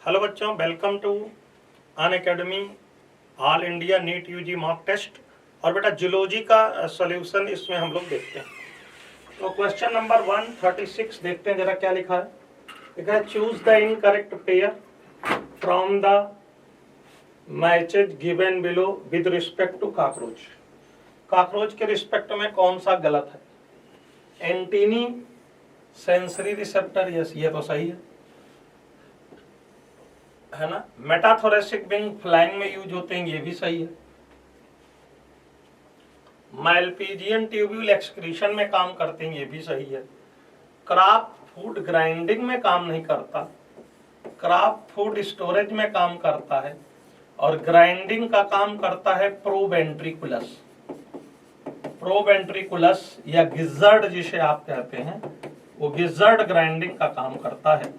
Hello बच्चों, welcome to Unacademy all India NEET UG mock test. और बेटा zoology का सॉल्यूशन इसमें हम लोग देखते हैं। तो क्वेश्चन नंबर 136 देखते हैं जरा क्या लिखा है। लिखा है choose the incorrect pair from the matches given below with respect to cockroach. Cockroach के रिस्पेक्ट में कौन सा गलत है? एंटीनी सेंसरी रिसेप्टर, यस ये तो सही है ना। मेटाथोरेसिक विंग फ्लाइंग में यूज होते हैं, ये भी सही है। माइलपीजियन ट्यूब्यूल एक्सक्रीशन में काम करते हैं, ये भी सही है। क्राफ्ट फूड ग्राइंडिंग में काम नहीं करता, क्राफ्ट फूड स्टोरेज में काम करता है। और ग्राइंडिंग का काम करता है प्रोवेंट्रिकुलस। प्रोवेंट्रिकुलस या गिजर्ड जिसे आप कहते हैं, वो गिजर्ड ग्राइंडिंग का काम करता है।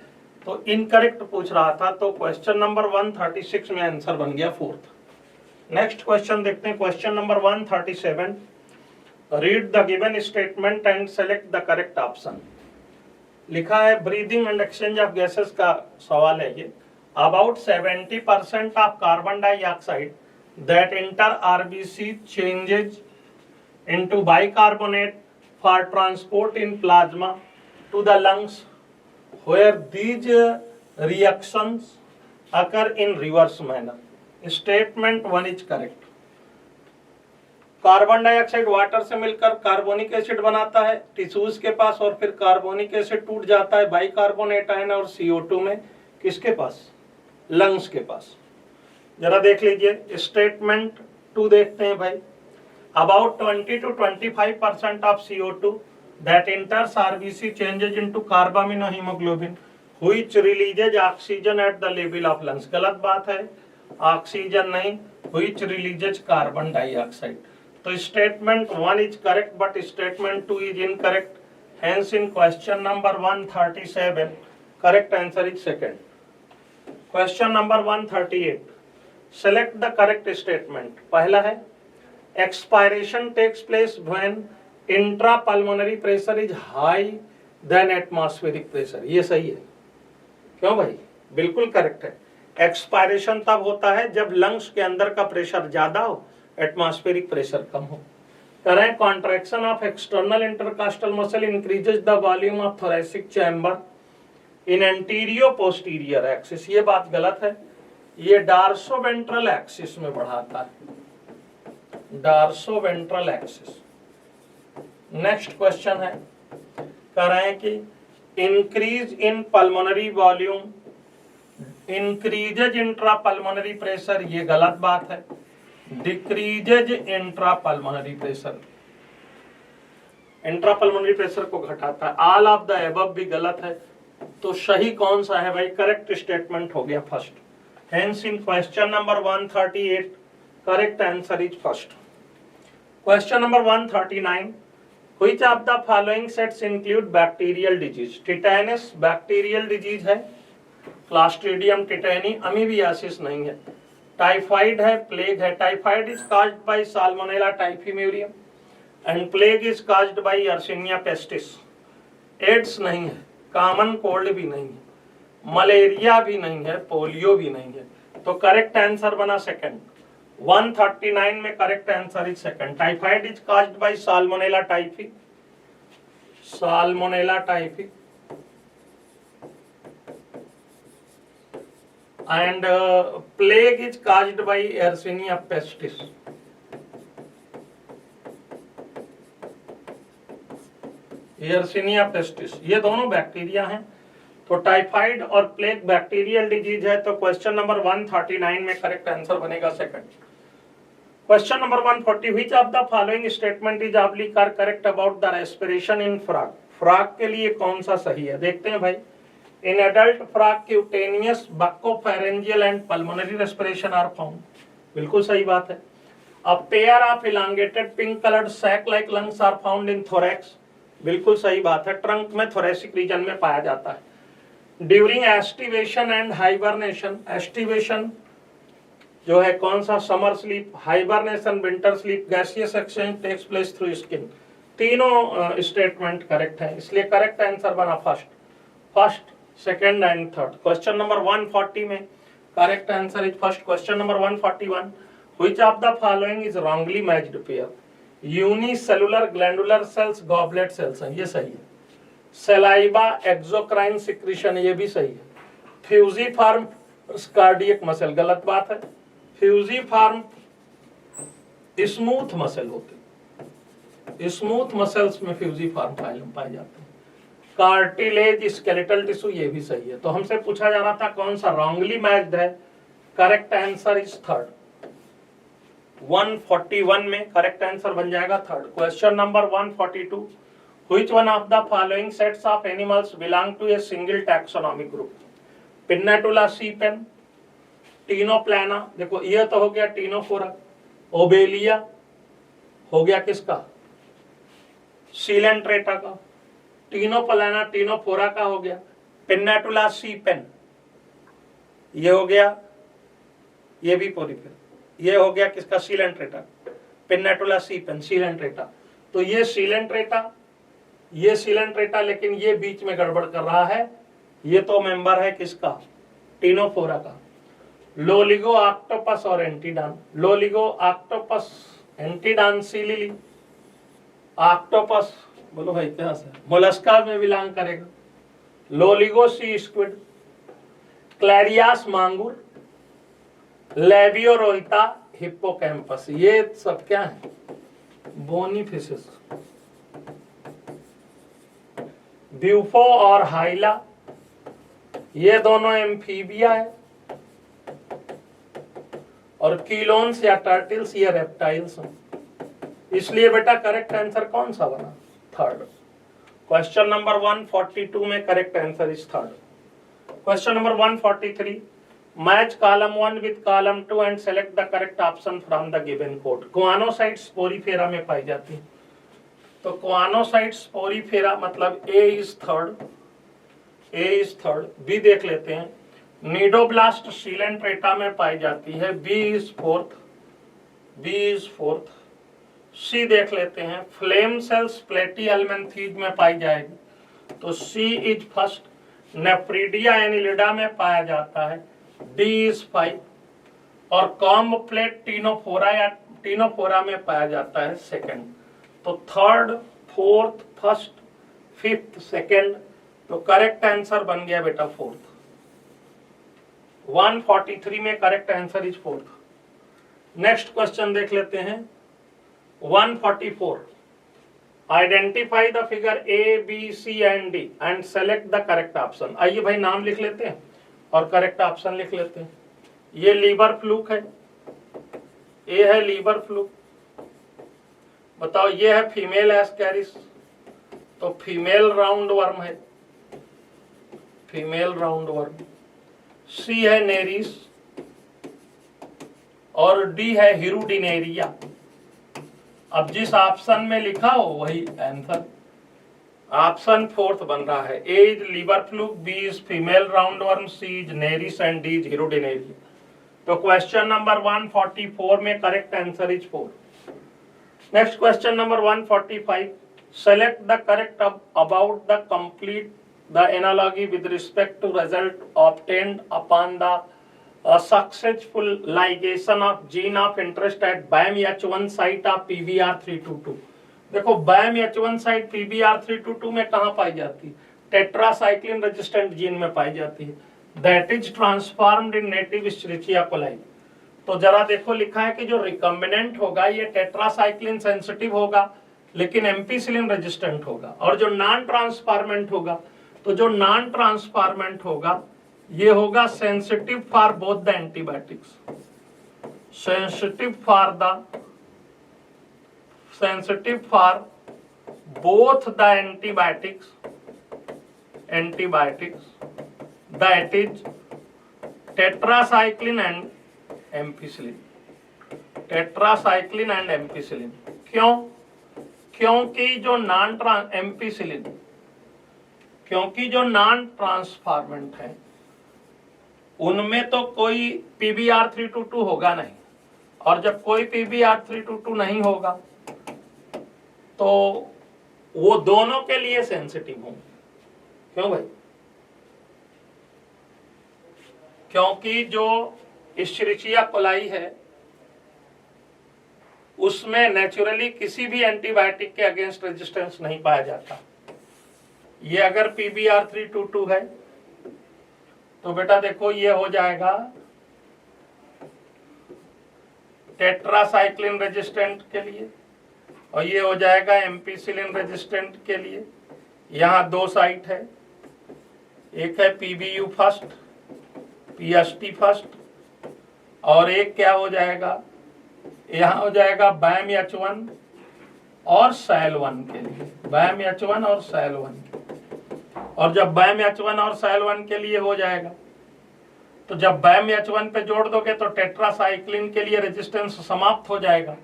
तो इनकरेक्ट पूछ रहा था, तो क्वेश्चन नंबर 136 में आंसर बन गया फोर्थ। नेक्स्ट क्वेश्चन देखते हैं, question number 137। Read the given statement and select the correct option. लिखा है breathing and exchange of gases का सवाल है ये। About 70% of carbon dioxide that inter RBC changes into bicarbonate for transport in plasma to the lungs, where these reactions occur in reverse manner. Statement 1 is correct. Carbon dioxide water से मिलकर carbonic acid बनाता है tissues के पास, और फिर carbonic acid टूट जाता है बाइकार्बोनेट आयन और CO2 में। किसके पास? लंग्स के पास। जरा देख लीजिए स्टेटमेंट 2 देखते हैं भाई। About 20 to 25% of CO2 that enters RBC changes into carbaminohemoglobin, which releases oxygen at the level of lungs. गलत बात है, ऑक्सीजन नहीं, which releases carbon dioxide. तो statement 1 is correct, but statement 2 is incorrect. Hence in question number 137, correct answer is second. Question number 138. Select the correct statement. पहला है expiration takes place when intrapulmonary pressure is high than atmospheric pressure. ये सही है। क्यों भाई? बिल्कुल correct है। Expiration तब होता है जब लंग्स के अंदर का प्रेशर ज्यादा हो, एटमॉस्फेरिक प्रेशर कम हो। करें contraction of external intercostal muscle increases the volume of thoracic chamber in anteroposterior axis. ये बात गलत है, ये डार्सोवेंट्रल एक्सिस में बढ़ाता है, डार्सोवेंट्रल एक्सिस। नेक्स्ट क्वेश्चन है, कह रहे हैं कि increase in pulmonary volume increases intra pulmonary pressure, ये गलत बात है। Decreases intra pulmonary pressure, intra pulmonary pressure को घटाता है। ऑल ऑफ द अबव भी गलत है। तो सही कौन सा है भाई? करेक्ट स्टेटमेंट हो गया first. Hence in question number 138 correct answer is first. Question number 139. Which of the following sets include bacterial disease? Tetanus bacterial disease है, Clostridium tetani amoebiasis नहीं है, टाइफाइड है, प्लेग है। Typhoid is caused by Salmonella typhimurium and plague is caused by Yersinia pestis. AIDS नहीं है, common cold भी नहीं है, मलेरिया भी नहीं है, पोलियो भी नहीं है। तो करेक्ट आंसर बना सेकंड। 139 में correct answer is second. Typhoid is caused by Salmonella typhi, Salmonella typhi and plague is caused by Yersinia pestis. Yersinia pestis ये दोनों बैक्टीरिया हैं। तो टाइफाइड और प्लेग बैक्टीरियल डिजीज है। तो क्वेश्चन नंबर 139 में करेक्ट आंसर बनेगा second. Question number 140, which of the following statement is oblique are correct about the respiration in frog. Frog के लिए कौन सा सही है? देखते हैं भाई। In adult frog cutaneous buccopharyngeal and pulmonary respiration are found, बिल्कुल सही बात है। A pair of elongated pink coloured sac like lungs are found in thorax, बिल्कुल सही बात है। ट्रंक में थोरेसिक रीजन में पाया जाता है। During aestivation and hibernation, aestivation जो है कौन सा? Summer sleep, hibernation winter sleep, gaseous exchange takes place through skin. तीनों स्टेटमेंट करेक्ट है, इसलिए करेक्ट आंसर बना first. First second and third. Question number 140 में correct answer is first question number 141, which of the following is wrongly matched pair? Unicellular glandular cells, goblet cells हैं, ये सही है। Saliva exocrine secretion, ये भी सही है। फ्यूजिफॉर्म कार्डियक मसल, गलत बात है। फ्यूजिफॉर्म स्मूथ मसल होते, स्मूथ मसल्स में फ्यूजिफॉर्म फाइलम पाए जाते हैं। कार्टिलेज स्केलेटल टिश्यू, ये भी सही है। तो हमसे पूछा जा रहा था कौन सा रॉन्गली मैच्ड है, करेक्ट आंसर इज थर्ड। 141 में करेक्ट आंसर बन जाएगा third. Question number 142, which one of the following sets of animals belong to a single taxonomic group? Pennatula sea pen, Ctenoplana, देखो ये तो हो गया टीनोफोरा। ओबेलिया हो गया किसका? सीलेंट्रेटा का। टीनोप्लाना टीनोफोरा का हो गया। पिन्नेटुला सीपेन ये हो गया, ये भी पोरिफेरा, ये हो गया किसका? सीलेंट्रेटा। पिन्नेटुला सीपेन सीलेंट्रेटा, तो ये सीलेंट्रेटा, ये सीलेंट्रेटा, लेकिन ये बीच में गड़बड़ कर रहा है। ये तो मेंबर है किसका? टीनोफोरा का। लोलिगो ऑक्टोपस और एंटीडान, लोलिगो ऑक्टोपस एंटीडांसिली, ऑक्टोपस बोलो भाई क्या से मोलस्का में बिलोंग करेगा। लोलिगो सी स्क्विड, क्लैरियास मांगुर, लेबियोरोइटा हिप्पोकैम्पस, ये सब क्या है? Bony fishes. ब्यूफो और हाइला, ये दोनों एम्फीबिया है। और कीलोन्स या टर्टल्स ये रेप्टाइल्स हैं। इसलिए बेटा करेक्ट आंसर कौन सा बना? थर्ड। क्वेश्चन नंबर 142 में correct answer is third. Question number 143, match column 1 with column 2 and select the correct option from the given code. Choanocytes Porifera में पाई जाती है। तो गुआनोसाइट्स पोरीफेरा मतलब A is third, A is third. B देख लेते हैं, नीडोब्लास्ट सीलेंट्रेटा में पाई जाती है, B is fourth, B is fourth. C देख लेते हैं, फ्लेम सेल्स प्लेटीहेल्मिन्थीज में पाई जाएगी, तो C is first. Nephridia Annelida में पाया जाता है, डी इज 5। और कॉम्ब प्लेट टीनोफोरा या टीनोफोरा में पाया जाता है सेकंड। तो third, fourth, first, fifth, second, तो करेक्ट आंसर बन गया बेटा फोर्थ। 143 में correct answer is fourth. Next question देख लेते हैं 144, identify the figure A B C and D and select the correct option. आइए भाई नाम लिख लेते हैं और करेक्ट ऑप्शन लिख लेते हैं। ये लीवर फ्लूक है, ए है लीवर फ्लूक। बताओ ये है फीमेल एस्कैरिस, तो फीमेल राउंड वर्म है, फीमेल राउंड वर्म। सी है नेरिस और डी है हिरुडिनेरिया। अब जिस ऑप्शन में लिखा हो वही आंसर। ऑप्शन फोर्थ बन रहा है, A is liver fluke, B is female roundworm, C is Nereis and D is Hirudinaria. तो क्वेश्चन नंबर 144 में correct answer is 4। Next question number 145, select the correct about the complete the analogy with respect to result obtained upon the successful ligation of gene of interest at BAM-H1 site of PBR322। देखो BAM-H1 site PBR322 में कहाँ पाई जाती है? Tetracycline resistant gene में पाई जाती है, that is transformed in native Escherichia coli. तो जरा देखो लिखा है कि जो रिकम्बिनेंट होगा ये टेट्रासाइक्लिन सेंसिटिव होगा लेकिन एम्पिसिलिन रेजिस्टेंट होगा, और जो नॉन ट्रांसफॉर्मेंट होगा, तो जो नॉन ट्रांसफॉर्मेंट होगा ये होगा sensitive for both the antibiotics, sensitive for both the antibiotics that is tetracycline and ampicillin, tetracycline and ampicillin. क्यों? क्योंकि जो नॉन ट्रांसफॉर्मेंट है उनमें तो कोई PBR322 होगा नहीं, और जब कोई PBR322 नहीं होगा तो वो दोनों के लिए सेंसिटिव होंगे। क्यों भाई? क्योंकि जो इश्चरिचिया कोलाई है उसमें नेचुरली किसी भी एंटीबायोटिक के अगेंस्ट रेजिस्टेंस नहीं पाया जाता। ये अगर PBr322 है तो बेटा देखो ये हो जाएगा टेट्रासाइक्लिन रेजिस्टेंट के लिए और ये हो जाएगा एम्पिसिलिन रेजिस्टेंट के लिए। यहाँ दो साइट है, एक है PBU फर्स्ट, PST फर्स्ट, और एक क्या हो जाएगा, यहाँ हो जाएगा BAM-H1 और SAL1 के लिए, BAM-H1 और SAL1 के। और जब BAM-H1 और SAL1 के लिए हो जाएगा तो जब BAM-H1 पे जोड़ दोगे तो टेट्रासाइक्लिन के लिए रेजिस्टेंस समाप्त हो जाएगा,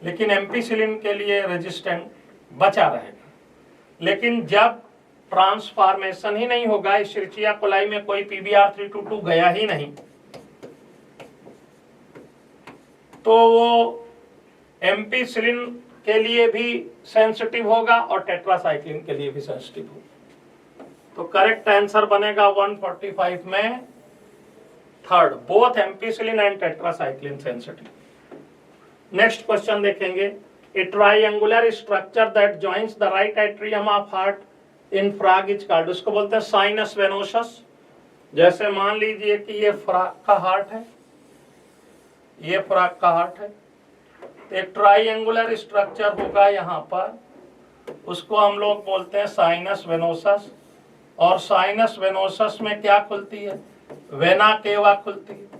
लेकिन एम्पिसिलिन के लिए रेजिस्टेंट बचा रहेगा। लेकिन जब ट्रांसफॉर्मेशन ही नहीं होगा, इश्चरिचिया कोलाई में कोई PBr322 गया ही नहीं, तो वो एम्पिसिलिन के लिए भी सेंसिटिव होगा और टेट्रासाइक्लिन के लिए भी सेंसिटिव होगा। तो करेक्ट आंसर बनेगा 145 में third, both ampicillin and tetracycline sensitive. Next question देखेंगे, a triangular structure that joins the right atrium of heart in frog is called, उसको बोलते हैं साइनस वेनोसस। जैसे मान लीजिए कि ये फ्रॉग का हार्ट है, ये फ्रॉग का हार्ट है, तो एक ट्रायंगुलर स्ट्रक्चर होगा यहाँ पर, उसको हम लोग बोलते हैं साइनस वेनोसस। और साइनस वेनोसस में क्या खुलती है, वेना केवा खुलती है।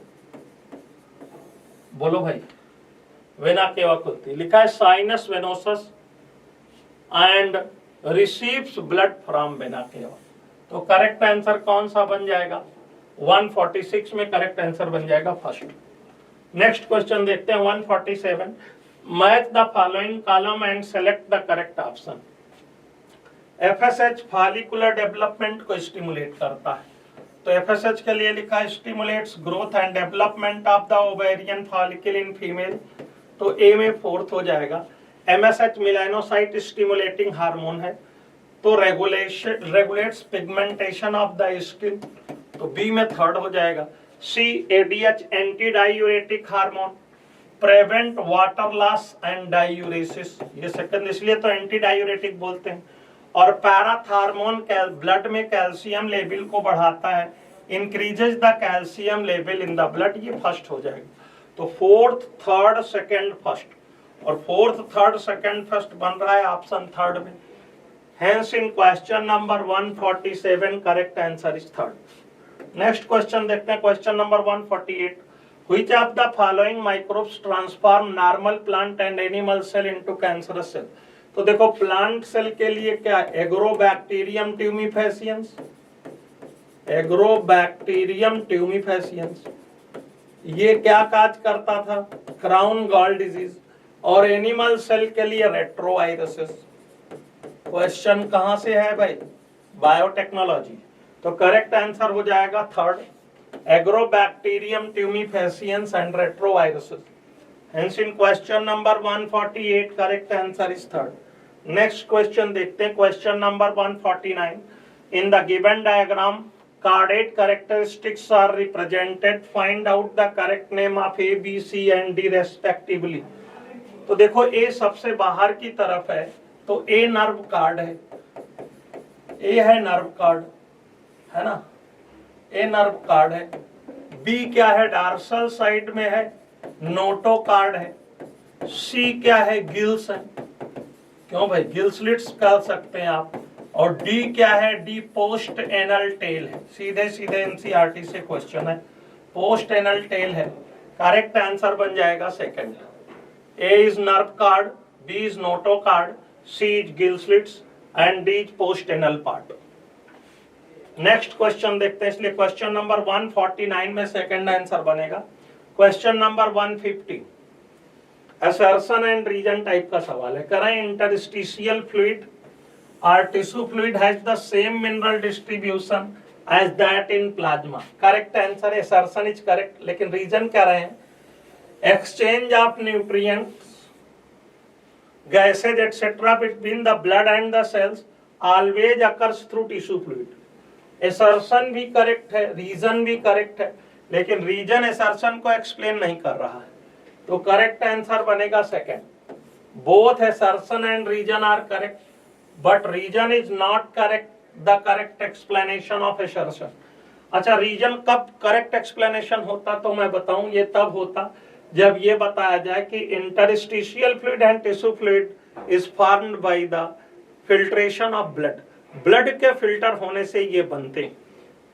बोलो भाई, वेना केवा खुलती है, लिखा है sinus venosus and receives blood from vena cava. तो करेक्ट आंसर कौन सा बन जाएगा, 146 में करेक्ट आंसर बन जाएगा फर्स्ट। नेक्स्ट क्वेश्चन देखते हैं 147, match the following column and select the correct option. FSH follicular development को स्टिमुलेट करता है, तो FSH के लिए लिखा है stimulates growth and development of the ovarian follicle in female, तो ए में फोर्थ हो जाएगा। MSH मेलानोसाइट स्टिमुलेटिंग हार्मोन है, तो regulates pigmentation of the skin, तो बी में थर्ड हो जाएगा। C ADH anti diuretic hormone, prevent water loss and diuresis, ये सेकंड, इसलिए तो एंटी डायूरेटिक बोलते हैं। और पैराथार्मोन ब्लड में कैल्शियम लेवल को बढ़ाता है, increases the calcium level in the blood, ये फर्स्ट हो जाएगा। तो फोर्थ थर्ड सेकंड फर्स्ट, और फोर्थ थर्ड सेकंड फर्स्ट बन रहा है ऑप्शन थर्ड में। Hence in question number 147 correct answer is third. Next question देखते हैं, question number 148, which of the following microbes transform normal plant and animal cell into cancerous cell. तो देखो plant cell के लिए क्या, एग्रोबैक्टीरियम ट्यूमिफेसियंस, एग्रोबैक्टीरियम ट्यूमिफेसियंस, ये क्या काज करता था, क्राउन गॉल डिजीज। और एनिमल सेल के लिए रेट्रोवायरसेस। क्वेश्चन कहां से है भाई, बायोटेक्नोलॉजी, तो करेक्ट आंसर हो जाएगा third, agrobacterium tumefaciens and retroviruses. Hence in question number 148 correct answer is third. Next question देखते हैं, question number 149. In the given diagram, cardate characteristics are represented. Find out the correct name of A, B, C and D respectively. तो देखो A सबसे बाहर की तरफ है, तो A नर्व कार्ड है, A है नर्व कार्ड, है ना, A नर्व कार्ड है। B क्या है, डार्सल साइड में है, नोटो कार्ड है। C क्या है, गिल्स है, क्यों भाई, गिल स्लिट्स कर सकते हैं आप। और D क्या है, D पोस्ट एनल टेल है, सीधे सीधे NCERT से क्वेश्चन है, पोस्ट एनल टेल है। करेक्ट आंसर बन जाएगा second. A is nerve cord, B is notochord, C is gill slits and D is post anal part. Next question देखते हैं, इसलिए क्वेश्चन नंबर 149 में सेकंड आंसर बनेगा। Question number 150 assertion and reason type का सवाल है, करें interstitial fluid और tissue fluid has the same mineral distribution as that in plasma. Correct answer है असर्शन इज करेक्ट, लेकिन रीजन क्या रहे हैं, exchange of nutrients, gases etcetera between the blood and the cells always occurs through tissue fluid. Assertion भी correct है, reason भी correct है, लेकिन रीजन असर्शन को एक्सप्लेन नहीं कर रहा है। तो करेक्ट आंसर बनेगा second, both assertion and reason are correct but reason is not correct the correct explanation of assertion. अच्छा, रीजन कब करेक्ट एक्सप्लेनेशन होता तो मैं बताऊं, ये तब होता जब ये बताया जाए कि interstitial fluid and tissue fluid is formed by the filtration of blood, blood के फिल्टर होने से ये बनते,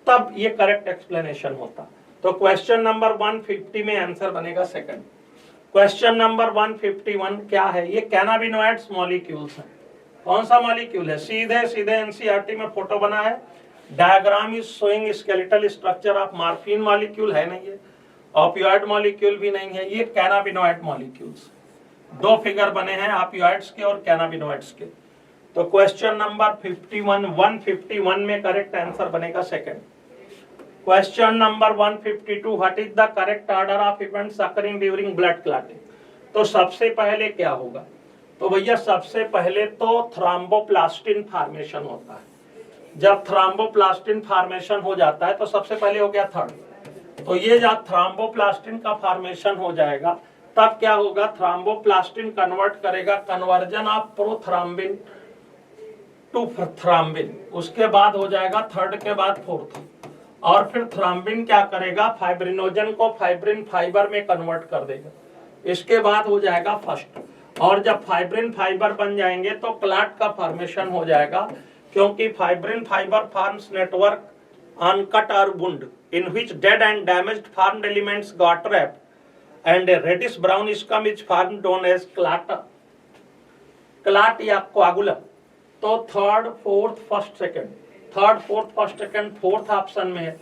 तब ये करेक्ट एक्सप्लेनेशन होता। तो क्वेश्चन नंबर 150 में आंसर बनेगा सेकंड। क्वेश्चन नंबर 151 क्या है, ये कैनाबिनोइड्स मॉलिक्यूल्स हैं। कौन सा मॉलिक्यूल है, सीधे सीधे एनसीईआरटी में फोटो बना है, diagram is showing skeletal structure of morphine molecule है नहीं है, ऑपियोइड मॉलिक्यूल भी नहीं है, ये कैनाबिनोइड मॉलिक्यूल्स। दो फिगर बने हैं ऑपियोइड्स के और कैनाबिनोइड्स के। तो क्वेश्चन नंबर 151 में करेक्ट आंसर बनेगा second. Question number 152 what is the correct order of events occurring during blood clotting. तो सबसे पहले क्या होगा, तो भैया सबसे पहले तो थ्रोम्बोप्लास्टिन फॉर्मेशन होता है। जब थ्रोम्बोप्लास्टिन फॉर्मेशन हो जाता है तो सबसे पहले हो गया थर्ड, तो ये जब थ्रोम्बोप्लास्टिन का फॉर्मेशन हो जाएगा तब क्या होगा, थ्रोम्बोप्लास्टिन कन्वर्ट करेगा, conversion of prothrombin to thrombin, उसके बाद हो जाएगा थर्ड के बाद फोर्थ, और फिर थ्रोम्बिन क्या करेगा, फाइब्रिनोजन को फाइब्रिन फाइबर में कन्वर्ट कर देगा, इसके बाद हो जाएगा फर्स्ट। और जब फाइब्रिन फाइबर बन जाएंगे तो क्लॉट का फॉर्मेशन हो जाएगा, क्योंकि fibrin fibre forms network on cut or wound in which dead and damaged formed elements got wrapped and a reddish brown scum is formed known as clot या coagulum। तो third fourth first second, third fourth first second fourth option में है,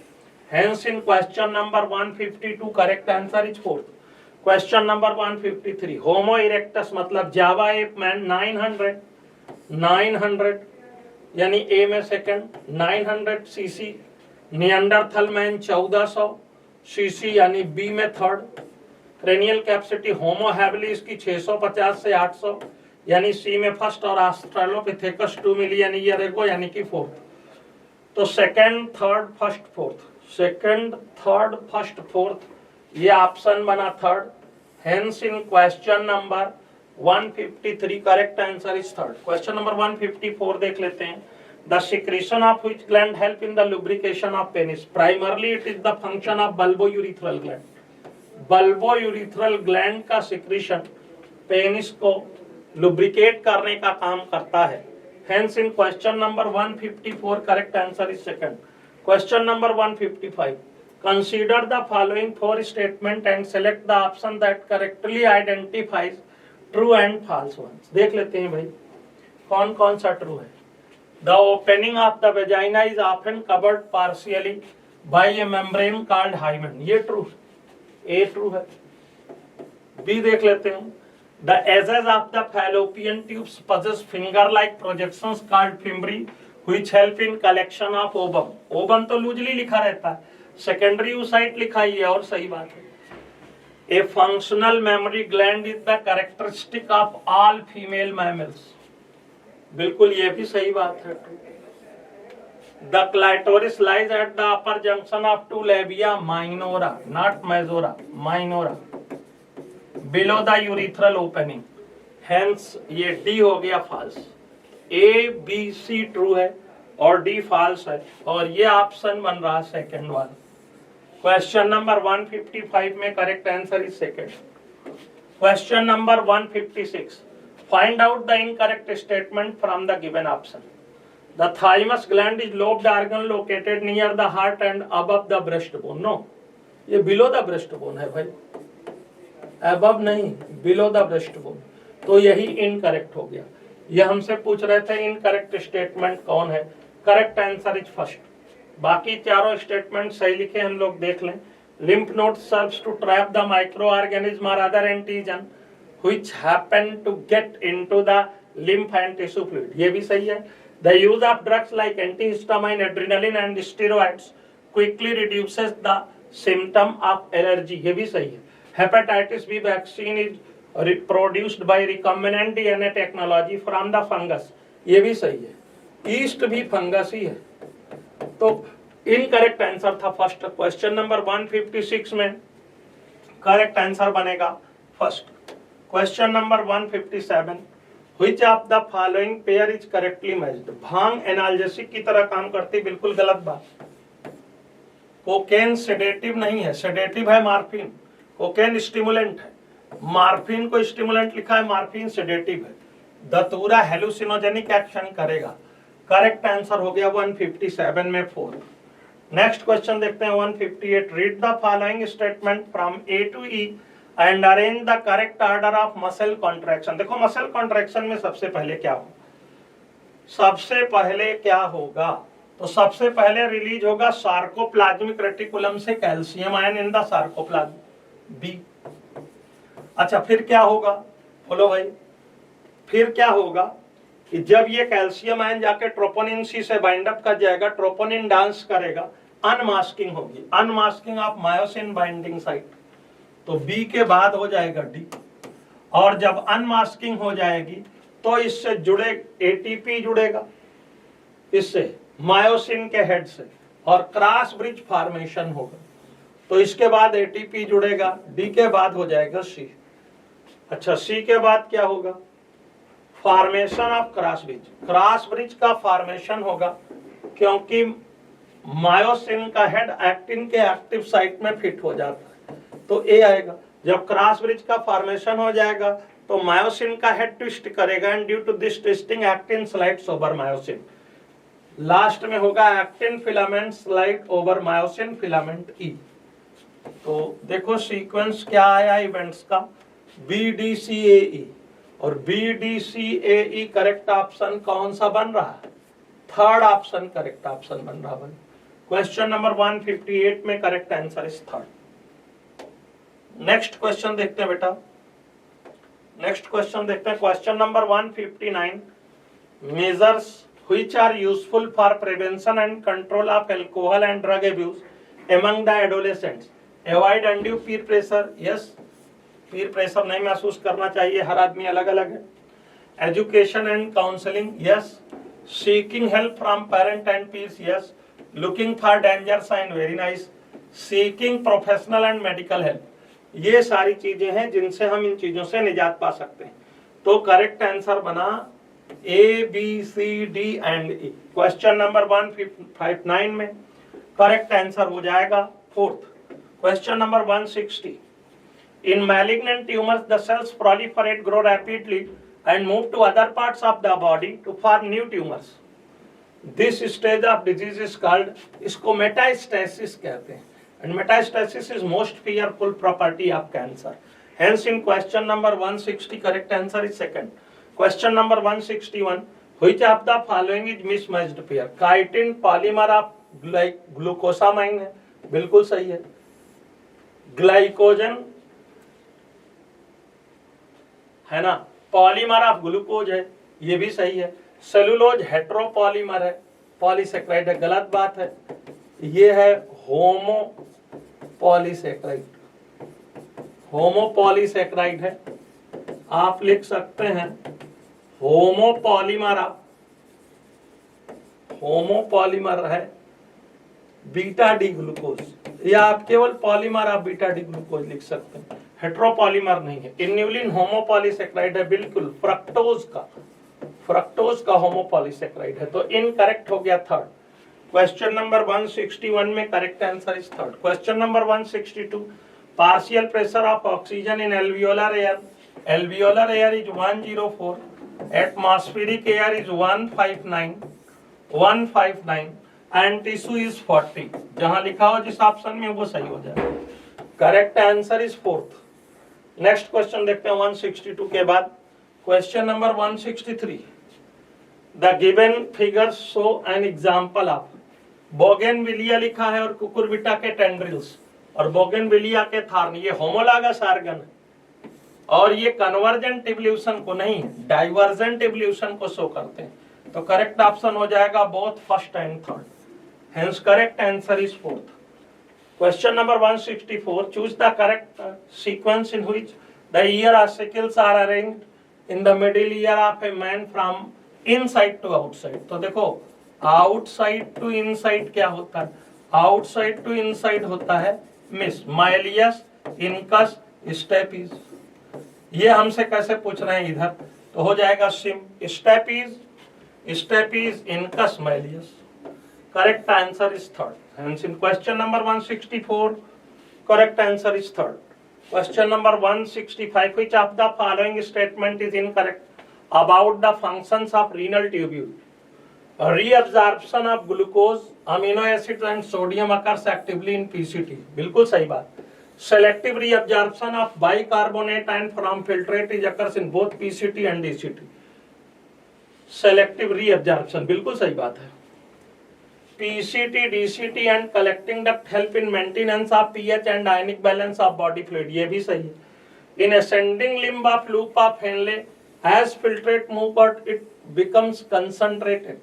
hence in question number 152 correct answer is fourth. Question number 153 homo erectus मतलब जावा app man 900 यानी ए में second 900 CC, Neanderthal man 1400 CC यानी B में third, cranial capacity Homo habilis की 650 से 800 यानी सी में फर्स्ट, और ऑस्ट्रेलोपिथेकस 2 मिलियन ईयर एगो यानी कि फोर्थ। तो second third first fourth, second third first fourth, ये ऑप्शन बना third, hence in question number 153 correct answer is third. Question number 154 देख लेते हैं, the secretion of which gland help in the lubrication of penis, primarily it is the function of bulbourethral gland। bulbourethral gland का secretion penis को lubricate करने का काम करता है, hence in question number 154 correct answer is second। question number 155 consider the following four statement and select the option that correctly identifies true and false ones। देख लेते हैं भाई कौन कौन सा ट्रू है। The opening of the vagina is often covered partially by a membrane called hymen, ये true, A true है। B देख लेते हैं, the edges of the fallopian tubes possess finger-like projections called fimbri which help in collection of ovum। ovum तो loosely लिखा रहता है, secondary oocyte लिखा ही है और सही बात है। A functional mammary gland is the characteristic of all female mammals, बिल्कुल ये भी सही बात है। The clitoris lies at the upper junction of two labia minora not majora, minora below the urethral opening, hence ये डी हो गया false. A B C true है और डी फॉल्स है, और ये ऑप्शन बन रहा सेकंड वाला। क्वेश्चन नंबर 155 में correct answer is second. Question number 156 find out the incorrect statement from the given option। the thymus gland is lobed organ located near the heart and above the breastbone। no, ये below the breastbone है भाई, above नहीं, below the breastbone, तो यही incorrect हो गया। ये हमसे पूछ रहे थे इनकरेक्ट स्टेटमेंट कौन है, करेक्ट आंसर इज फर्स्ट। बाकी चारों स्टेटमेंट सही लिखे हम लोग देख लें। lymph node serves to trap the microorganism or other antigen which happen to get into the lymph and tissue fluid, ये भी सही है। The use of drugs like antihistamine, adrenaline and steroids quickly reduces the symptom of allergy, ये भी सही है। Hepatitis B vaccine is produced by recombinant DNA technology from the fungus, ये भी सही है। Yeast भी फंगस ही है। तो इनकरेक्ट आंसर था फर्स्ट। क्वेश्चन नंबर 156 में करेक्ट आंसर बनेगा first. Question number 157, which of the following pair is correctly matched. Bhang analgesic की तरह काम करती, बिल्कुल गलत बात। कोकेन सेडेटिव नहीं है, सेडेटिव है मॉर्फिन, कोकेन स्टिमुलेंट है। मॉर्फिन को स्टिमुलेंट लिखा है, मॉर्फिन सेडेटिव है। दतूरा हेलुसिनोजेनिक एक्शन करेगा। करेक्ट आंसर हो गया 157 में 4। नेक्स्ट क्वेश्चन देखते हैं 158, read the following statement from A to E and arrange the correct order of muscle contraction. देखो मसल कॉन्ट्रैक्शन में सबसे पहले क्या होगा, सबसे पहले क्या होगा, तो सबसे पहले रिलीज होगा सार्कोप्लाज्मिक रेटिकुलम से calcium ion in the sarcoplasm B. अच्छा फिर क्या होगा, बोलो भाई, फिर क्या होगा कि जब ये कैल्शियम आयन जाके ट्रोपोनिन सी से बाइंड अप कर जाएगा, ट्रोपोनिन डांस करेगा, अनमास्किंग होगी, unmasking of myosin binding site, तो बी के बाद हो जाएगा डी। और जब अनमास्किंग हो जाएगी तो इससे जुड़े एटीपी जुड़ेगा इससे मायोसिन के हेड से, और क्रॉस ब्रिज फॉर्मेशन होगा, तो इसके बाद एटीपी जुड़ेगा, डी के बाद हो जाएगा सी। अच्छा सी के बाद क्या होगा, formation of cross bridge, cross bridge का फॉर्मेशन होगा क्योंकि मायोसिन का हेड एक्टिन के एक्टिव साइट में फिट हो जाता है, तो ए आएगा। जब क्रॉस ब्रिज का फॉर्मेशन हो जाएगा तो मायोसिन का हेड ट्विस्ट करेगा and due to this twisting actin slides over myosin. Last में होगा actin filament slide over myosin filament ई। तो देखो सीक्वेंस क्या आया इवेंट्स का, BDCAE, और BDCAE करेक्ट ऑप्शन कौन सा बन रहा है, थर्ड ऑप्शन करेक्ट ऑप्शन बन रहा है। क्वेश्चन नंबर 158 में correct answer is third. Next question देखते हैं बेटा, नेक्स्ट क्वेश्चन देखते हैं question number 159, measures which are useful for prevention and control of alcohol and drug abuse among the adolescents। Avoid undue peer pressure, yes, peer pressure नहीं महसूस करना चाहिए, हर आदमी अलग अलग है। Education and counseling, yes। Seeking help from parent and peers, yes। Looking for danger sign, very nice। Seeking professional and medical help, ये सारी चीजें हैं जिनसे हम इन चीजों से निजात पा सकते हैं। तो करेक्ट आंसर बना A, B, C, D and E। Question number 159 में करेक्ट आंसर हो जाएगा fourth. Question number 160, in malignant tumours the cells proliferate, grow rapidly and move to other parts of the body to form new tumors। This stage of disease is called, इसको metastasis कहते हैं, and metastasis is most fearful property of cancer। Hence in question number 160 correct answer is second। Question number 161, which of the following is mismatched pair। chitin polymer of glucosamine है, बिल्कुल सही है। Glycogen है ना, polymer of glucose है, ये भी सही है। सेलुलोज हेट्रोपॉलीमर है, पॉलीसेक्राइड है, गलत बात है, ये है होमो पॉलीसेक्राइड, होमोपॉलीसेक्राइड है। आप लिख सकते हैं होमोपॉलीमर है बीटा डी ग्लूकोज, या आप केवल polymer of beta D glucose लिख सकते हैं, हेट्रोपॉलीमर नहीं है। इन्यूलिन होमोपॉलीसेक्राइड है, बिल्कुल फ्रक्टोज का होमोपॉलीसेक्राइड है, तो इनकरेक्ट हो गया थर्ड। क्वेश्चन नंबर 161 में correct answer is third. Question number 162, partial pressure of oxygen in alveolar air, alveolar air is 104, atmospheric air is 159 and tissue is 40। जहां लिखा हो जिस ऑप्शन में वो सही हो जाए। Correct answer is fourth. Next question देखते हैं 162 के बाद question number 163, the given figures show an example of. Bougainvillea लिखा है और कुकुरबिटा के टेंड्रिल्स, और बोगेनविलिया के थार्न, ये होमोलॉगस ऑर्गन है, और ये कन्वर्जेंट इवोल्यूशन को नहीं डाइवर्जेंट इवोल्यूशन को शो करते हैं। तो करेक्ट ऑप्शन हो जाएगा both first and third. Hence correct answer is fourth. Question number 164, choose the correct sequence in which the ear ossicles are arranged in the middle ear of a man from inside to outside. तो देखो outside to inside क्या होता है, outside to inside होता है miss, माइलियस, incus, steppes. ये हमसे कैसे पूछ रहे हैं इधर, तो हो जाएगा सिम, stapes, incus, malleus. Correct answer is third. Hence in question number 164, correct answer is third. Question number 165, which of the following statement is incorrect about the functions of renal tubule? Reabsorption of glucose, amino acids and sodium occurs actively in PCT. बिल्कुल सही बात। Selective reabsorption of bicarbonate and from filtrate is occurs in both PCT and DCT. Selective reabsorption बिल्कुल सही बात है। PCT, DCT and collecting duct help in maintenance of pH and ionic balance of body fluid, ये भी सही है। In ascending limb of loop of Henle, as filtrate move out, it becomes concentrated.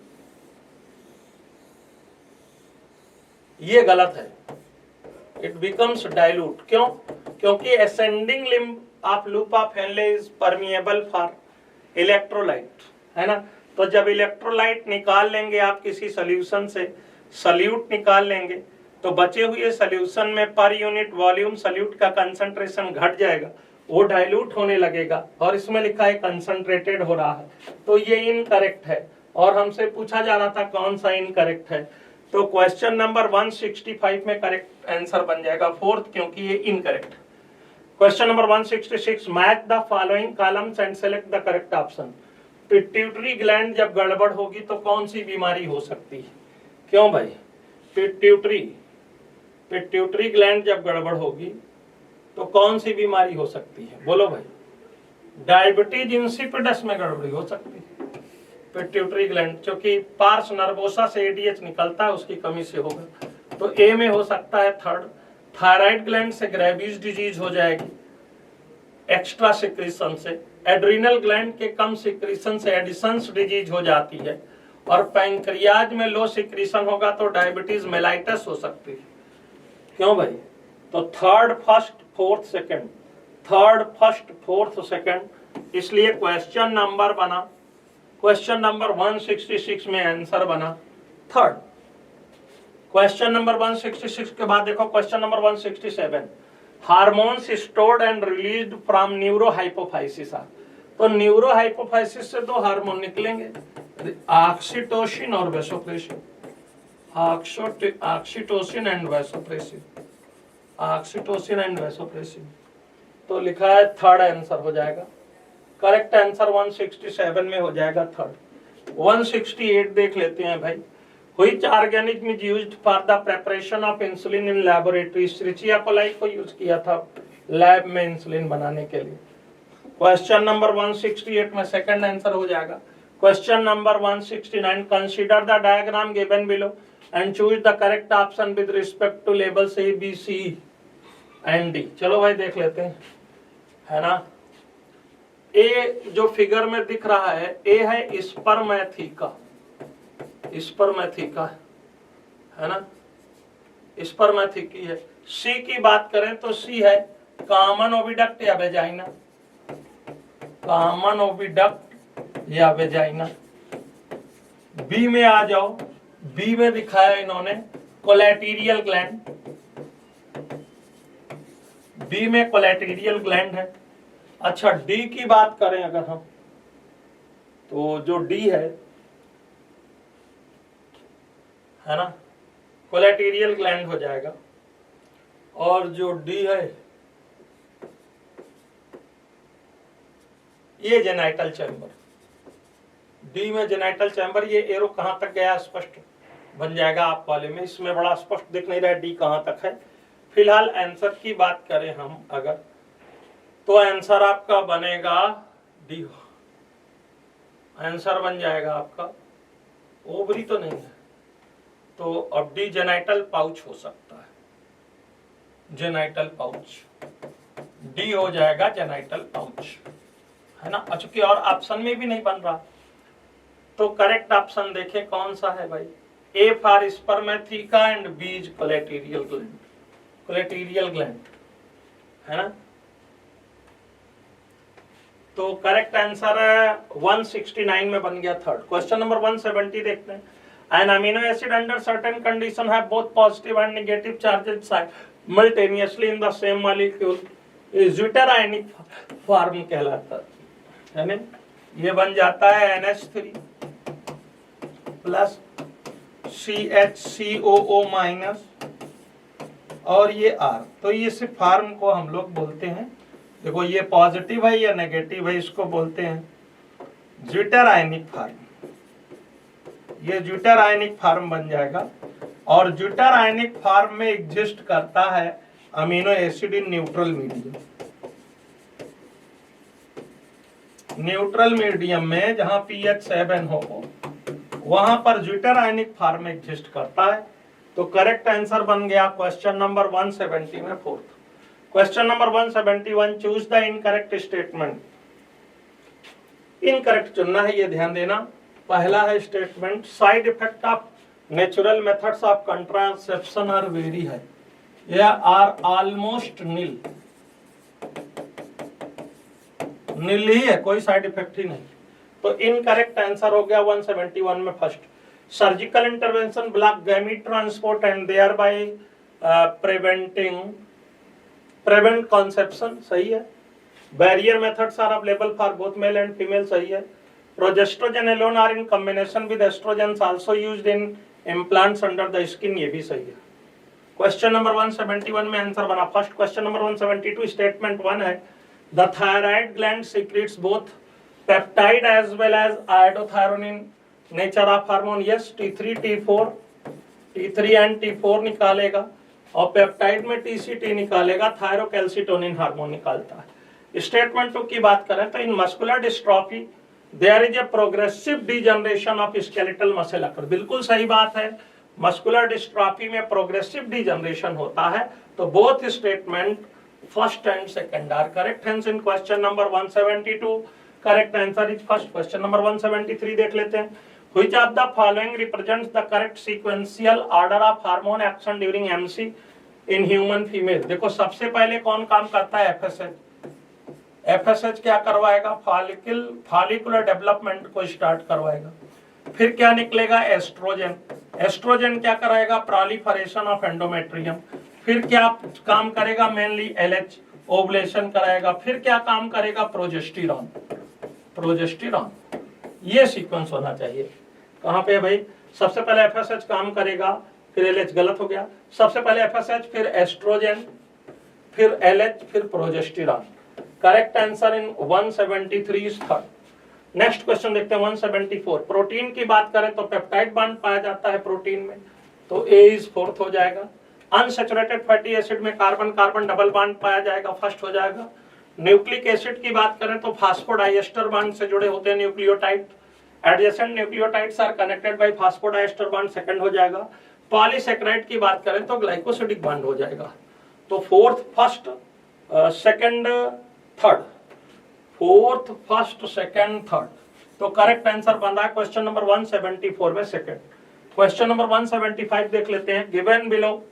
ये गलत है, it becomes dilute। क्यों? क्योंकि ascending limb of loop of Henle is permeable for electrolyte, है ना। तो जब इलेक्ट्रोलाइट निकाल लेंगे आप किसी सोल्यूशन से, सल्यूट निकाल लेंगे, तो बचे हुए सोल्यूशन में पर यूनिट वॉल्यूम सल्यूट का कंसंट्रेशन घट जाएगा, वो डाइल्यूट होने लगेगा, और इसमें लिखा है कंसंट्रेटेड हो रहा है, तो ये इनकरेक्ट है। और हमसे पूछा जा रहा था कौन सा इनकरेक्ट है, तो क्वेश्चन नंबर 165 में करेक्ट आंसर बन जाएगा फोर्थ, क्योंकि ये incorrect. Question number 166, match the following columns and select the correct option. Pituitary gland जब गड़बड़ होगी तो कौन सी बीमारी हो सकती है? क्यों भाई? पिट्यूटरी ग्लैंड जब गड़बड़ होगी तो कौन सी बीमारी हो सकती है? बोलो भाई। डायबिटीज इंसिपिडस में गड़बड़ी हो सकती है। पिट्यूटरी ग्लैंड, क्योंकि पार्स नर्वोसा से एडीएच निकलता है, उसकी कमी से होगा, तो ए में हो सकता है थर्ड। थायराइड ग्लैंड से ग्रेविस डिजीज हो जाएगी एक्स्ट्रा सिक्रीशन से। एड्रिनल ग्लैंड के कम सिक्रीशन से एडिशंस डिजीज हो जाती है, और पैंक्रियाज में लो सिक्रीशन होगा तो डायबिटीज मेलाइटस हो सकती है। क्यों भाई? तो third first fourth second, third first fourth second, इसलिए क्वेश्चन नंबर बना, क्वेश्चन नंबर 166 में आंसर बना थर्ड। क्वेश्चन नंबर 166 के बाद देखो question number 167, hormones stored and released from neurohypophysis. तो न्यूरोहाइपोफाइसिस से दो हार्मोन निकलेंगे, ऑक्सीटोसिन और vasopressin. Oxytocin and vasopressin, oxytocin and vasopressin, तो लिखा है थर्ड आंसर हो जाएगा। करेक्ट आंसर 167 में हो जाएगा थर्ड। 168 देख लेते हैं भाई। Which organism is used for the preparation of insulin in laboratory? Escherichia coli को यूज किया था लैब में इंसुलिन बनाने के लिए। क्वेश्चन नंबर 168 में सेकंड आंसर हो जाएगा। Question number 169, consider the diagram given below and choose the correct option with respect to labels A B C and D. चलो भाई देख लेते हैं, है ना। ए जो फिगर में दिख रहा है, ए है स्पर्मेथिका, स्पर्मेथिका है ना, स्पर्मेथिकी है। सी की बात करें तो सी है कॉमन ओविडक्ट या वेजाइना, कॉमन ओविडक्ट या वेजाइना। बी में आ जाओ, बी में दिखाया इन्होंने कोलेटेरियल ग्लैंड, बी में कोलेटेरियल ग्लैंड है। अच्छा, डी की बात करें अगर हम, तो जो डी है ना, कोलेटेरियल ग्लैंड हो जाएगा, और जो डी है ये जेनाइटल चैम्बर। डी में जेनाइटल चैम्बर, ये एरो कहां तक गया स्पष्ट बन जाएगा आप वाले में, इसमें बड़ा स्पष्ट दिख नहीं रहा है डी कहां तक है। फिलहाल आंसर की बात करें हम अगर, तो आंसर आपका बनेगा डी, आंसर बन जाएगा आपका, ओवरी तो नहीं है, तो अब डी जेनाइटल पाउच हो सकता है, जेनाइटल पाउच, डी हो जाएगा जेनाइटल पाउच, है ना। चूंकि और ऑप्शन में भी नहीं बन रहा, तो करेक्ट ऑप्शन देखें कौन सा है भाई। A for spermatheca and B is colleterial gland, colleterial gland, है ना। तो करेक्ट आंसर 169 में बन गया थर्ड। क्वेश्चन नंबर 170 देखते हैं। An amino acid under certain condition have both positive and negative charges simultaneously in the same molecule is zwitterionic form कहलाता है ना। ये बन जाता है NH3 प्लस CHCOO माइनस और ये R। तो ये सिर्फ फार्म को हम लोग बोलते हैं, देखो ये पॉजिटिव है या नेगेटिव है, इसको बोलते हैं ज्विटर फार्म। ये ज्विटर आयनिक फार्म बन जाएगा और ज्विटर आयनिक फार्म में एग्जिस्ट करता है amino acid in neutral medium. Neutral medium में जहां pH 7 हो वहां पर ज्विटर आयनिक फार्म एग्जिस्ट करता है। तो करेक्ट आंसर बन गया क्वेश्चन नंबर 170 में fourth. Question number 171, choose the incorrect statement. Incorrect चुनना है, ये ध्यान देना। पहला है statement side effect of natural methods of contraception are very है या आर ऑलमोस्ट नील। नील ही है, कोई साइड इफेक्ट ही नहीं। तो इनकरेक्ट आंसर हो गया 171 में first. Surgical intervention block gamete transport and thereby prevent conception, सही है। Barrier methods are available for both male and female, सही है। Progestogen alone are in combination with estrogens also used in implants under the skin, ये भी सही है। Question number 171 में answer बना फर्स्ट। क्वेश्चन नंबर 172 स्टेटमेंट 1 है the thyroid gland secretes both peptide as well as iodothyronine in nature of hormone. Yes, T3 T4 T3 and T4 निकालेगा और peptide में TCT निकालेगा, थायरोकैल्सिटोनिन हार्मोन निकालता है। Statement 2 की बात करें तो in muscular dystrophy there is a progressive degeneration of skeletal muscle occur. बिल्कुल सही बात है, मस्कुलर डिस्ट्रॉफी में प्रोग्रेसिव डिजनरेशन होता है। तो both statement first and second are correct. Hence in question number 172 correct answer is first. Question number 173 देख लेते हैं। Which of the following represents the correct sequential order of hormone action during MC in human female. देखो सबसे पहले कौन काम करता है, FSH। FSH क्या करवाएगा, फॉलिकुलर डेवलपमेंट को स्टार्ट करवाएगा। फिर क्या निकलेगा, एस्ट्रोजन। एस्ट्रोजन क्या कराएगा, प्रोलिफरेशन ऑफ एंडोमेट्रियम। फिर क्या काम करेगा, मेनली LH, ओवुलेशन कराएगा। फिर क्या काम करेगा, प्रोजेस्टेरॉन। प्रोजेस्टेरॉन, ये सीक्वेंस होना चाहिए। कहां पे भाई, सबसे पहले FSH काम करेगा, फिर LH, गलत हो गया। सबसे पहले FSH, फिर एस्ट्रोजन, फिर LH, फिर progesterone. Correct answer in 173 is third. Next question देखते हैं 174। प्रोटीन की बात करें तो पेप्टाइड बॉन्ड पाया जाता है प्रोटीन में, तो A इज फोर्थ हो जाएगा। अनसैचुरेटेड फैटी एसिड में कार्बन कार्बन डबल बॉन्ड पाया जाएगा, फर्स्ट हो जाएगा। न्यूक्लिक एसिड की बात करें तो फास्फोडाइएस्टर बॉन्ड से जुड़े होते हैं nucleotide. Adjacent nucleotides are connected by phosphodiester bond, second हो जाएगा। पॉलीसैकेराइड की बात करें तो ग्लाइकोसिडिक बॉन्ड हो जाएगा। तो fourth, first, second, third. Fourth, first, second, third. तो करेक्ट आंसर बन रहा है क्वेश्चन नंबर 174 में सेकंड। क्वेश्चन नंबर 175 देख लेते हैं। Given below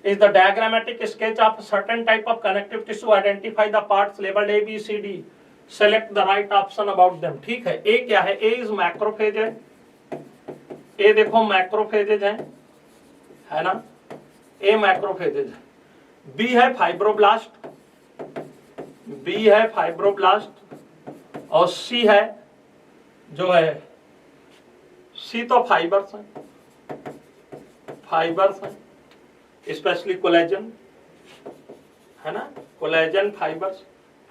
is the diagrammatic sketch of certain type of connective tissue. Identify the parts labeled A, B, C, D. Select the right option about them. ठीक है, A क्या है, A is macrophage है। A देखो macrophages है ना, A macrophages है। B है फाइब्रोब्लास्ट, B है फाइब्रोब्लास्ट और C है जो है, C तो फाइबर्स है, फाइबर्स है, स्पेशली कोलेजन है ना, कोलेजन फाइबर्स।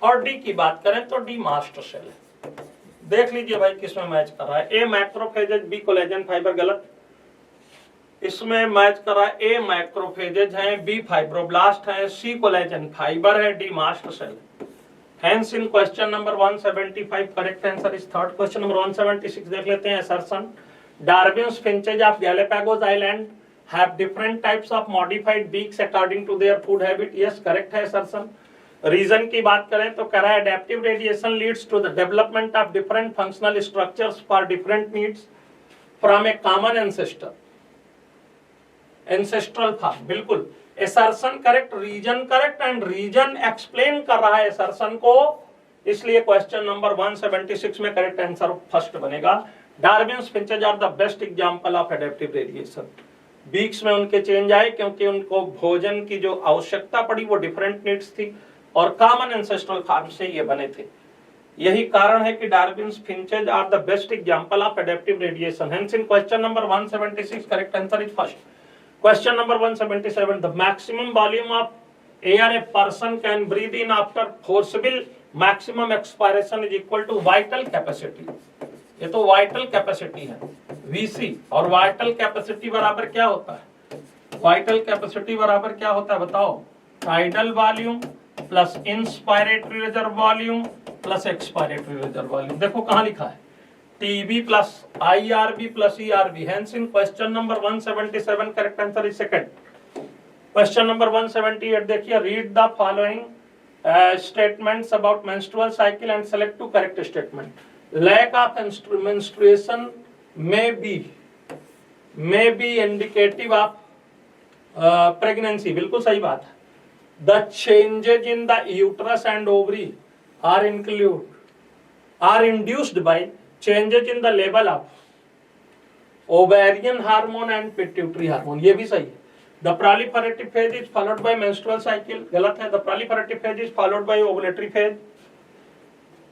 और डी की बात करें तो डी मास्ट सेल है। देख लीजिए भाई किसमें मैच कर रहा है, A macrophages, B collagen fibre, गलत। इसमें मैच कर रहा है, ए मैक्रोफेजेज है, बी फाइब्रोब्लास्ट है, सी कोलेजन फाइबर है, D mast cell. Hence in question number 175 correct answer is third. Question number 176 देख लेते हैं। Assertion Darwin's finches of Galapagos island have different types of modified beaks according to their food habit. Yes, correct है assertion। Reason की बात करें तो कह रहा है adaptive radiation leads to the development of different functional structures for different needs from a common ancestor, ancestral form। बिल्कुल assertion correct, reason correct and reason explain कर रहा है assertion को, इसलिए क्वेश्चन नंबर 176 में करेक्ट आंसर फर्स्ट बनेगा। Darwin's finches are the best example of adaptive radiation. Beaks में उनके चेंज आए क्योंकि उनको भोजन की जो आवश्यकता पड़ी वो डिफरेंट नीड्स थी और कॉमन एंसेस्ट्रल फार्म से ये बने थे। यही कारण है कि Darwin's finches are the best example of adaptive radiation. Hence in question number 176 correct answer is first. Question number 177 the maximum volume of air a person can breathe in after forcible maximum expiration is equal to vital capacity. ये तो vital capacity है VC, और vital capacity बराबर क्या होता है? Vital capacity बराबर क्या होता है बताओ? Tidal volume plus inspiratory reserve volume plus expiratory reserve volume. देखो कहां लिखा है, TB plus IRB plus ERB। Hence in question number 177 correct answer is second. Question number 178 देखिए, read the following statements about menstrual cycle and select two correct statement. Lack of menstruation may be indicative of pregnancy। बिल्कुल सही बात है। The changes in the uterus and ovary are induced by changes in the level of ovarian hormone and pituitary hormone। ये भी सही है। The proliferative phase is followed by menstrual cycle। गलत है। The proliferative phase is followed by ovulatory phase।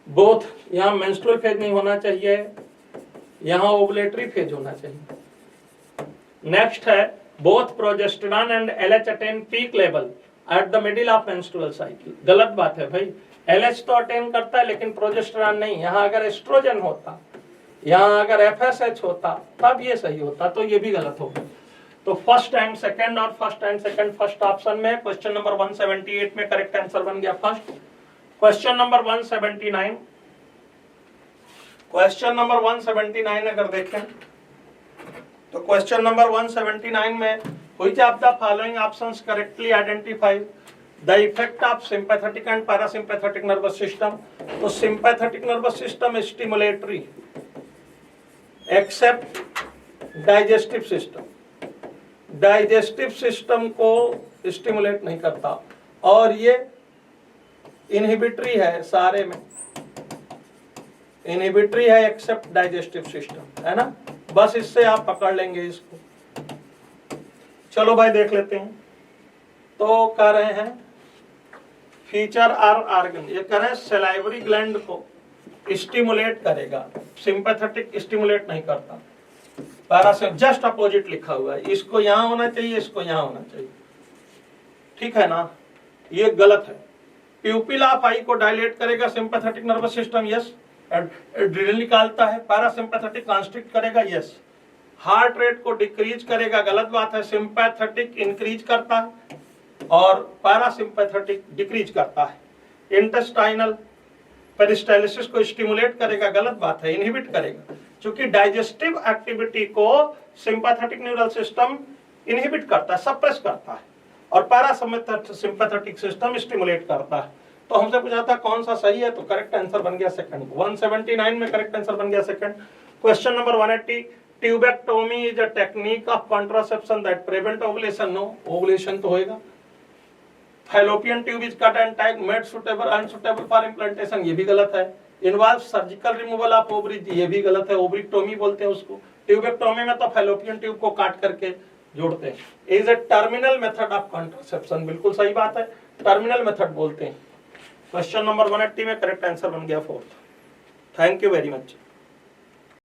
Both, यहाँ menstrual phase नहीं होना चाहिए, यहाँ ovulatory phase होना चाहिए। नेक्स्ट है, both progesterone and LH attain peak level at the middle of menstrual cycle। गलत बात है भाई, LH तो अटेन करता है लेकिन प्रोजेस्टेरॉन नहीं। यहाँ अगर एस्ट्रोजन होता, यहाँ अगर FSH होता तब ये सही होता, तो ये भी गलत होगा। तो फर्स्ट एंड सेकंड और first and second first option में। क्वेश्चन नंबर 178 में करेक्ट आंसर बन गया first. Question number 179, question number 179 अगर देखें तो क्वेश्चन नंबर 179 में which of the following options correctly identify the effect of sympathetic and parasympathetic nervous system. तो sympathetic nervous system stimulatory except digestive system. Digestive system को stimulate नहीं करता और ये इनहिबिटरी है, सारे में इनहिबिटरी है एक्सेप्ट डाइजेस्टिव सिस्टम, है ना। बस इससे आप पकड़ लेंगे इसको। चलो भाई देख लेते हैं। तो कह रहे हैं फीचर आर ऑर्गन, ये कह रहे हैं सलाइवरी ग्लैंड को स्टिमुलेट करेगा, सिंपैथेटिक स्टिमुलेट नहीं करता। पैरासिम जस्ट अपोजिट लिखा हुआ है, इसको यहां होना चाहिए, इसको यहां होना चाहिए, ठीक है ना। ये गलत है। प्यूपिल ऑफ आई को डायलेट करेगा sympathetic nervous system, yes. Adrenaline निकालता है। पैरासिम्पैथेटिक कॉन्स्ट्रिक्ट करेगा, यस। हार्ट रेट को डिक्रीज करेगा, गलत बात है। सिंपैथेटिक इंक्रीज करता है और पैरासिम्पैथेटिक डिक्रीज करता है। इंटेस्टाइनल पेरिस्टाइलिसिस को स्टिमुलेट करेगा, गलत बात है, इनहिबिट करेगा। क्योंकि डाइजेस्टिव एक्टिविटी को सिंपैथेटिक न्यूरल सिस्टम इनहिबिट करता है, सप्रेस करता है, और पैरासिम्पैथेटिक सिस्टम स्टिमुलेट करता है। तो हमसे पूछा था कौन सा सही है, तो करेक्ट आंसर बन गया सेकंड। 179 में करेक्ट आंसर बन गया second. Question number 180, tubectomy is a technique of contraception that prevent ovulation. No, ovulation तो होएगा। Fallopian tube is cut and tied made suitable unsuitable for implantation, ये भी गलत है। Involve surgical removal of ovaries, ये भी गलत है, ओवरीक्टोमी बोलते हैं उसको। ट्यूबेक्टोमी में तो फैलोपियन ट्यूब को काट करके जोड़ते हैं। Is a terminal method of contraception, बिल्कुल सही बात है, टर्मिनल मेथड बोलते हैं। क्वेश्चन नंबर 180 में करेक्ट आंसर बन गया fourth. Thank you very much.